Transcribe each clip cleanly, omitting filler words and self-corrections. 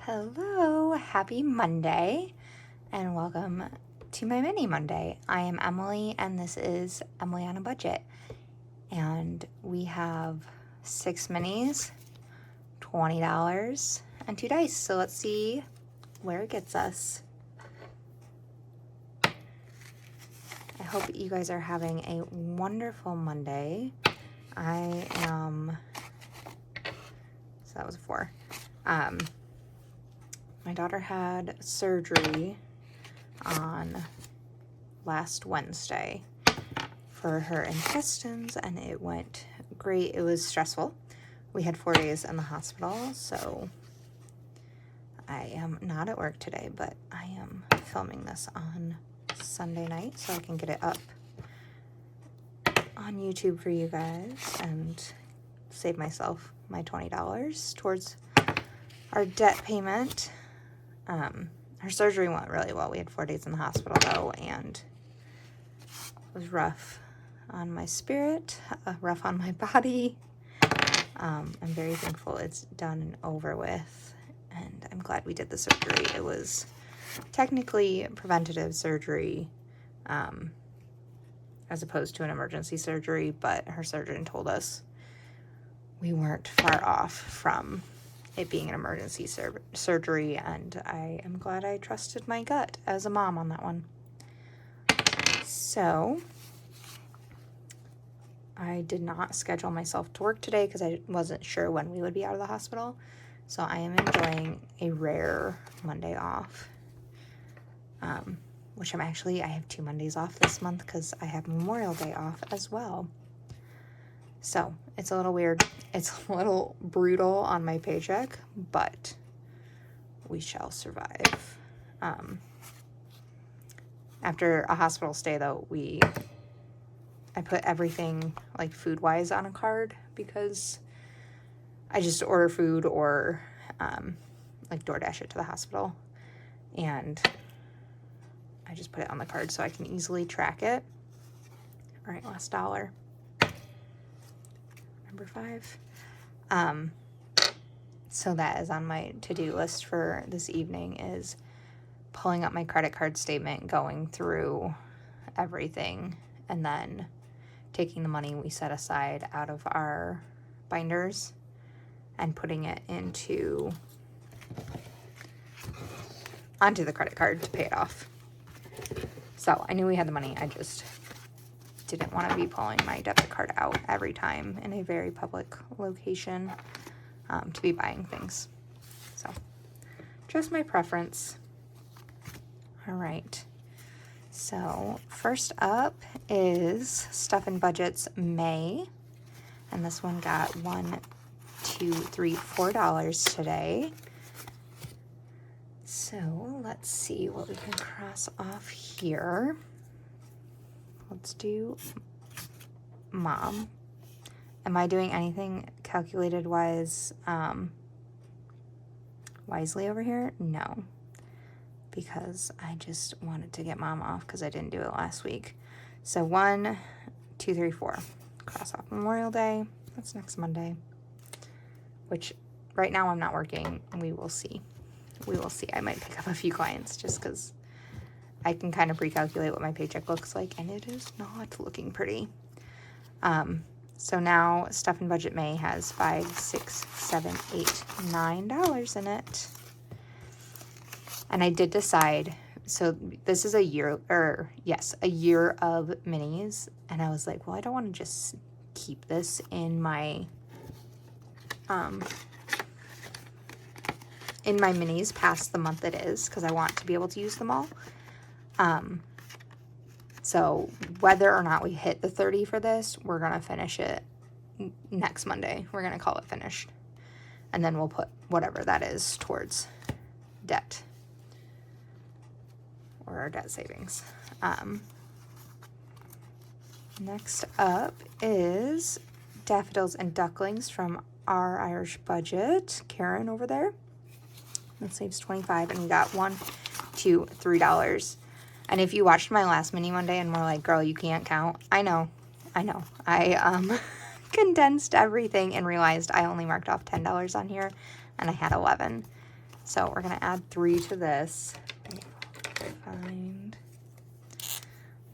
Hello, happy Monday, and welcome to my mini Monday. I am Emily, and this is Emily on a Budget. And we have 6 minis, $20, and 2 dice. So let's see where it gets us. I hope you guys are having a wonderful Monday. So that was a 4. My daughter had surgery on last Wednesday for her intestines, and it went great. It was stressful. We had 4 days in the hospital, so I am not at work today, but I am filming this on Sunday night so I can get it up on YouTube for you guys and save myself my $20 towards our debt payment. Her surgery went really well. We had 4 days in the hospital though, and it was rough on my spirit, rough on my body. I'm very thankful it's done and over with, and I'm glad we did the surgery. It was technically preventative surgery, as opposed to an emergency surgery, but her surgeon told us we weren't far off from it being an emergency surgery, and I am glad I trusted my gut as a mom on that one. So I did not schedule myself to work today because I wasn't sure when we would be out of the hospital. So I am enjoying a rare Monday off, which I have 2 Mondays off this month because I have Memorial Day off as well. So it's a little weird. It's a little brutal on my paycheck, but we shall survive. After a hospital stay, though, I put everything, like, food-wise on a card because I just order food or, like, DoorDash it to the hospital. And I just put it on the card so I can easily track it. All right, last dollar. Number 5. So that is on my to-do list for this evening, is pulling up my credit card statement, going through everything, and then taking the money we set aside out of our binders and putting it onto the credit card to pay it off. So I knew we had the money. I just didn't want to be pulling my debit card out every time in a very public location to be buying things. So just my preference. All right. So first up is Stuff and Budget's May. And this one got $1, $2, $3, $4 today. So let's see what we can cross off here. Let's do Mom. Am I doing anything calculated wisely over here? No, because I just wanted to get Mom off because I didn't do it last week. So 1, 2, 3, 4. Cross off Memorial Day. That's next Monday, which right now I'm not working. We will see. I might pick up a few clients just because I can kind of pre-calculate what my paycheck looks like, and it is not looking pretty. So now Stuff and Budget May has $5, $6, $7, $8, $9 in it. And I did decide, so this is a year of minis, and I was like, well, I don't want to just keep this in my minis past the month it is, because I want to be able to use them all. So whether or not we hit the 30 for this, we're going to finish it next Monday. We're going to call it finished. And then we'll put whatever that is towards debt or our debt savings. Next up is Daffodils and Ducklings from Our Irish Budget. Karen over there. That saves $25, and we got $1, $2, $3. And if you watched my last mini Monday and were like, girl, you can't count. I know. I condensed everything and realized I only marked off $10 on here, and I had 11. So we're going to add 3 to this.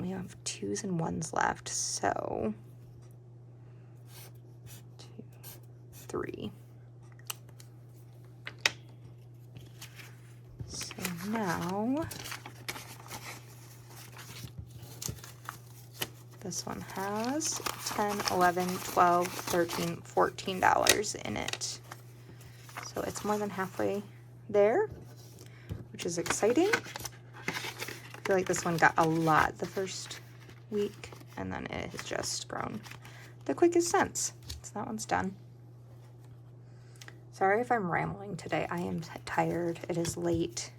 We have 2s and 1s left, so 2, 3. So now this one has 10, 11, 12, 13, $14 in it. So it's more than halfway there, which is exciting. I feel like this one got a lot the first week, and then it has just grown the quickest since. So that one's done. Sorry if I'm rambling today. I am tired. It is late.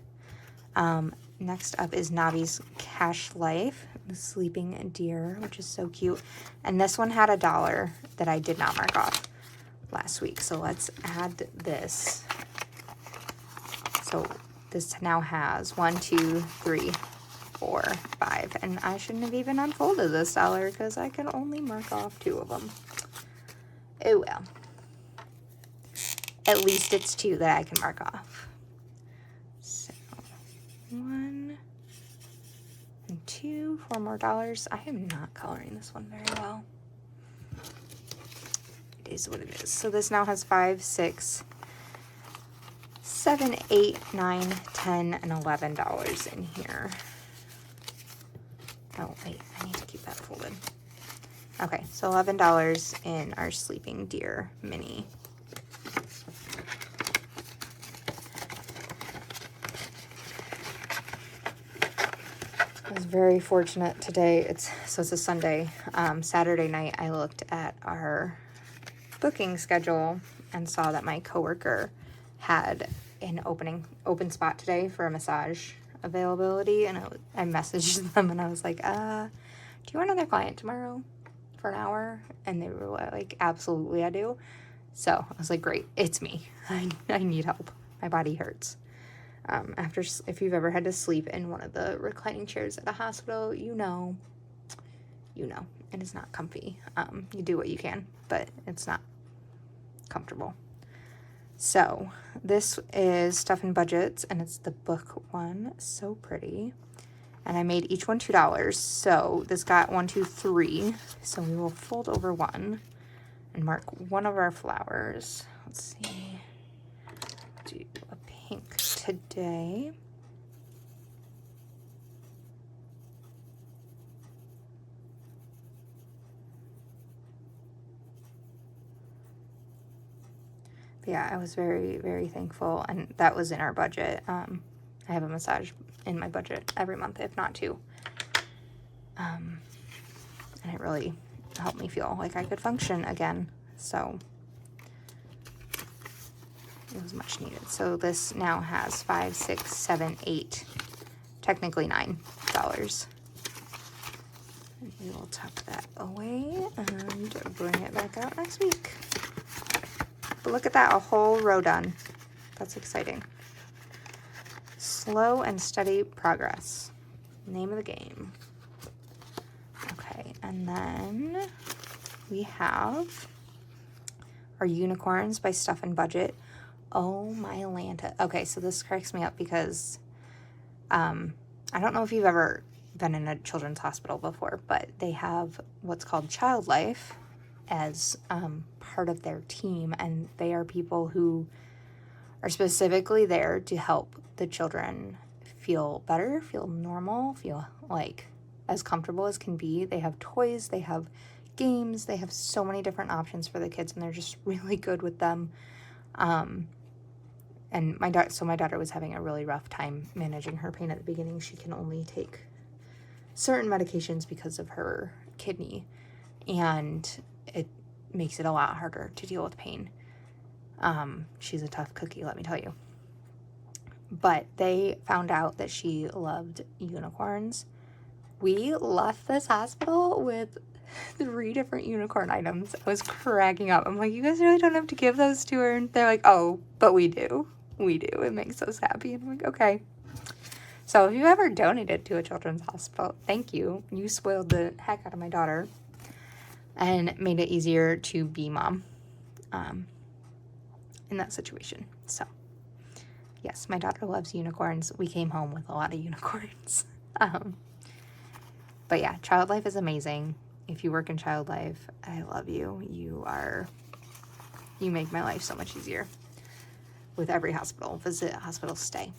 Next up is Nabi's Cash Life, the sleeping deer, which is so cute. And this one had $1 that I did not mark off last week. So let's add this. So this now has 1, 2, 3, 4, 5. And I shouldn't have even unfolded this dollar because I can only mark off 2 of them. Oh well. At least it's 2 that I can mark off. So 1 and 2, 4 more dollars. I am not coloring this one very well. It is what it is. So this now has 5, 6, 7, 8, 9, 10, and $11 in here. Oh, wait, I need to keep that folded. Okay, so $11 in our Sleeping Deer mini. I was very fortunate today. It's a Sunday. Saturday night, I looked at our booking schedule and saw that my coworker had an open spot today for a massage availability, and I messaged them and I was like, do you want another client tomorrow for an hour? And they were like, absolutely, I do. So I was like, great, it's me. I need help. My body hurts. If you've ever had to sleep in one of the reclining chairs at a hospital, you know, it is not comfy. You do what you can, but it's not comfortable. So this is Stuff and Budgets, and it's the book one. So pretty. And I made each one $2. So this got 1, 2, 3. So we will fold over 1 and mark one of our flowers. Let's see. Do a pink today. But yeah, I was very, very thankful, and that was in our budget. I have a massage in my budget every month, if not 2. And it really helped me feel like I could function again. So it was much needed. So this now has 5, 6, 7, 8, technically $9. And we will tuck that away and bring it back out next week. But look at that, a whole row done. That's exciting. Slow and steady progress. Name of the game. Okay, and then we have our Unicorns by Stuff and Budget. Oh my Lanta. Okay, so this cracks me up because I don't know if you've ever been in a children's hospital before, but they have what's called Child Life as part of their team, and they are people who are specifically there to help the children feel better, feel normal, feel like as comfortable as can be. They have toys, they have games, they have so many different options for the kids, and they're just really good with them. And my daughter was having a really rough time managing her pain at the beginning. She can only take certain medications because of her kidney, and it makes it a lot harder to deal with pain. She's a tough cookie, let me tell you. But they found out that she loved unicorns. We left this hospital with 3 different unicorn items. I was cracking up. I'm like, you guys really don't have to give those to her. And they're like, oh, but we do. We do. It makes us happy. And I'm like, okay. So if you ever donated to a children's hospital, thank you. You spoiled the heck out of my daughter and made it easier to be mom in that situation. So Yes, my daughter loves unicorns. We came home with a lot of unicorns. But yeah, child life is amazing. If you work in child life, I love you. You make my life so much easier with every hospital visit, hospital stay.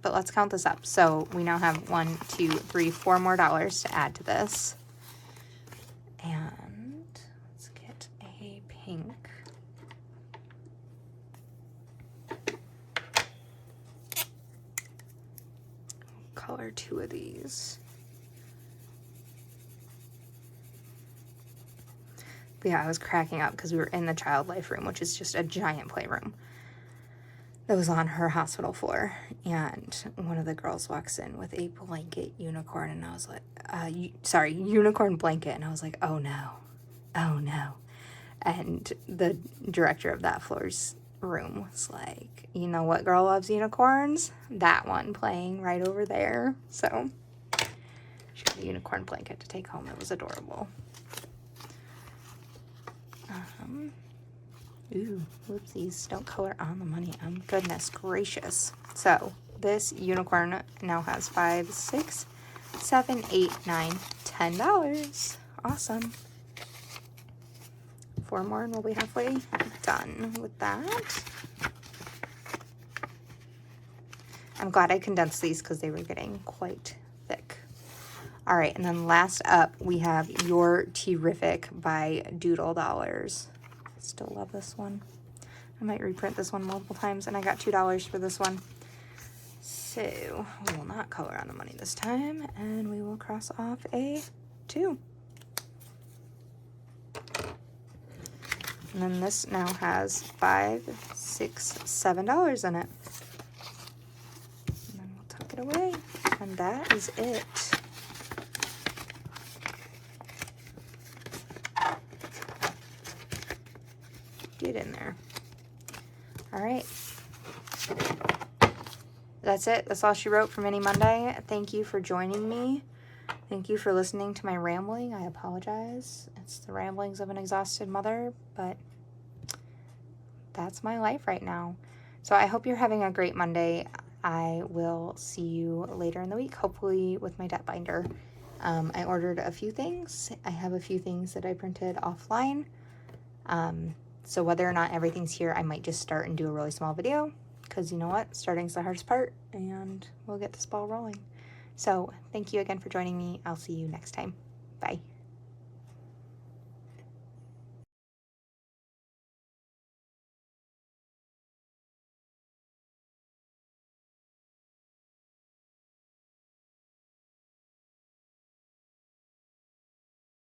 But let's count this up. So we now have $4 more to add to this. And let's get a pink. Color 2 of these. But yeah, I was cracking up because we were in the child life room, which is just a giant playroom that was on her hospital floor. And one of the girls walks in with a blanket unicorn, and I was like, unicorn blanket. And I was like, oh no, oh no. And the director of that floor's room was like, you know what girl loves unicorns? That one playing right over there. So she got a unicorn blanket to take home. It was adorable. Ooh, whoopsies, don't color on the money. Goodness gracious. So this unicorn now has $5, $6, $7, $8, $9, $10. Awesome. 4 more and we'll be halfway done with that. I'm glad I condensed these because they were getting quite thick. All right, and then last up, we have You're Terrific by Doodle Dollarz. Still love this one. I might reprint this one multiple times, and I got $2 for this one. So we will not color on the money this time, and we will cross off a 2. And then this now has $5, $6, $7 in it. And then we'll tuck it away, and that is it. Get in there. All right. That's it. That's all she wrote for Mini Monday. Thank you for joining me. Thank you for listening to my rambling. I apologize. It's the ramblings of an exhausted mother, but that's my life right now. So I hope you're having a great Monday. I will see you later in the week, hopefully with my debt binder. I ordered a few things. I have a few things that I printed offline. So whether or not everything's here, I might just start and do a really small video, because you know what? Starting's the hardest part, and we'll get this ball rolling. So thank you again for joining me. I'll see you next time. Bye.